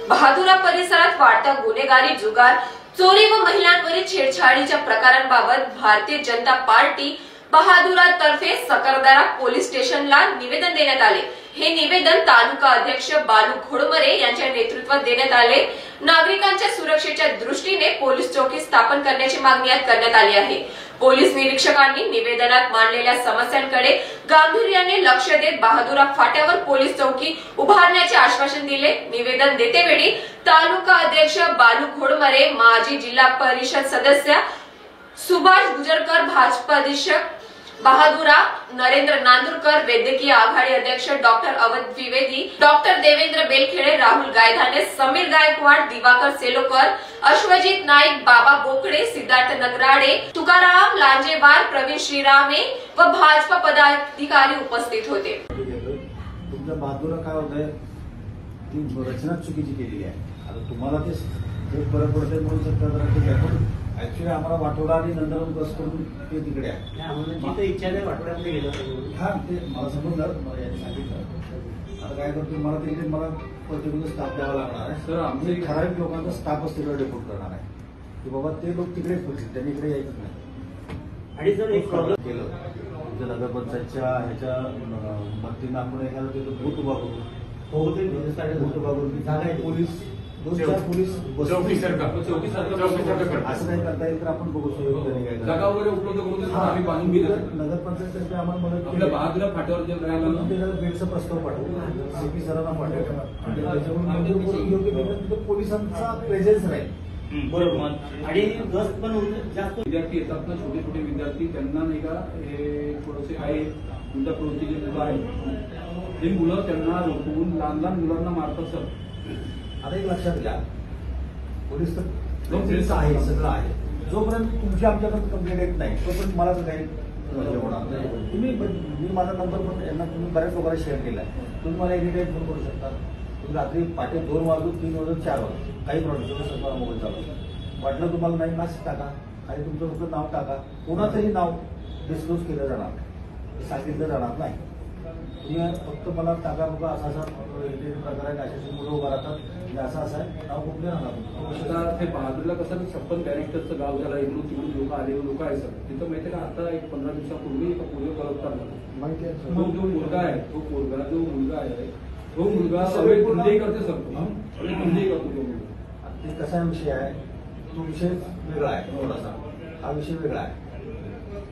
बहादुरा परिसरात वाढता गुन्हेगारी, जुगार, चोरी व महिलांवरील छेडछाडीच्या प्रकारांबाबत भारतीय जनता पार्टी बहादुरा तर्फे सकरदरा पोलीस स्टेशनला निवेदन देण्यात आले। हे निवेदन तालुका अध्यक्ष बालू घोडमरे यांच्या नेतृत्वात देण्यात आले। नागरिकांच्या सुरक्षेच्या दृष्टीने पोलीस चौकी स्थापन करण्याची मागणी करण्यात आली आहे। पोलीस निरीक्षकांनी निवेदनात मांडलेल्या समस्यांकडे गांभीर्याने लक्ष देत बहादुरा फाट्यावर पोलीस चौकी उभारण्याचे आश्वासन दिले। निवेदन देतेवेळी तालुका अध्यक्ष बालू घोडमरे, माजी जिल्हा परिषद सदस्य सुभाष गुजरकर, भाजपा अध्यक्ष बहादुरा, नरेंद्र नांदुरकर, वैद्यकीय आघाडी अध्यक्ष डॉक्टर अवध द्विवेदी, डॉक्टर देवेंद्र बेलखेडे, राहुल गायधाने, समीर गायकवाड, दिवाकर सेलोकर, अश्वजित नाईक, बाबा बोकडे, सिद्धार्थ नगराडे, तुकाराम लांजेवार, प्रवीण श्रीरामे व भाजपा पदाधिकारी उपस्थित होते। तुमच्या बहादुरा काय होतंय, ती रचना चुकीची केलेली आहे। आता तुम्हाला ते बरं पडतंय म्हणून सरकार ऍक्च्युअली आम्हाला वाटोळा आणि नंतर बस करून ते तिकडे आहे। इच्छा नाही वाटोळ्यामध्ये गेलं हा, ते मला समजलं, मला यांनी सांगितलं। आता काय करतो, मला तिकडे मला पर्टिक्युलर स्टाफ द्यावा लागणार आहे। सर, आमचे ठराविक लोकांचा स्टाफच तिकडे डेपोट करणार आहे की बाबा ते लोक तिकडेच पोहोचतील, त्यांनी इकडे यायचं नाही। आणि जर एक प्रॉब्लेम केलं तुमच्या नगरपंचायतच्या ह्याच्या मदतीनं आपण एखादं तिथं बूथ उभा करू, बूथ उभा करून जागा आहे, पोलीस 2-4 पोलीस चौकी सरकार असं काही करता येईल तर आपण बघू जागा वगैरे उपलब्ध करून आम्ही बांधून दिलं। नगरपंचायत आम्हाला मदत आपल्या बहादुरा फाट्यावर जे राहिला बेडचा प्रस्ताव पाठवू, सीपी सरांना पाठवू, त्याच्यामुळे योग्य पोलिसांचा प्रेझेन्स राहील। बरोबर। आणि गस्त पण जास्त विद्यार्थी येतात ना, छोटे छोटे विद्यार्थी, त्यांना नाही का हे थोडेसे आहे तुमच्या प्रवृत्तीचे मुलं आहेत, हे मुलं त्यांना रोखून लहान लहान मुलांना मारतात। सर, आता एक लक्षात घ्या, पोलीस तर आहे, सगळं आहे। जोपर्यंत तुमची आमच्याकडे कंप्लेंट येत नाही तोपर्यंत मला तर काही होणार नाही। मी माझा नंबर पण यांना तुम्ही बऱ्याच लोकांना शेअर केलाय, तुम्ही मला एनी टाइम फोन करू शकता। तुम्ही रात्री पाटे 2 वाजून 3 वाजून 4 वाजून काही प्रॉब्लेम सगळा मोबाईल चालू वाटलं तुम्हाला नाही, मेसेज टाका आणि तुमचं फक्त नाव टाका, कोणाचंही नाव डिस्क्लोज केलं जाणार नाही, सांगितलं जाणार नाही। तुम्ही फक्त मला टाका बाबा असा असा प्रकार आहे, अशा मुलं उभा राहतात, असं असं आहे, नाव कुठले राहणार। ते बहादुरला कसं 56 कॅरेक्टरचं गाव झालं, इकडून तिकडून लोक आलेले लोक आहे। सर, तिथं माहिती आहे का, आता एक 15 दिवसापूर्वी एका पोलिओ बलात्कार माहिती आहे। जो मुलगा आहे, जो मुलगा आहे, तो मुलगा सगळे गुन्हे करते। सर, सगळे गुन्हे करतो तो मुलगा। ते कसा विषय आहे, तो विषय वेगळा आहे थोडासा, हा विषय वेगळा आहे।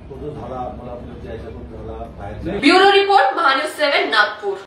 तो जो झाला मला याच्यातून झाला बाहेर। Bureau report, Mahanews 7 Nagpur.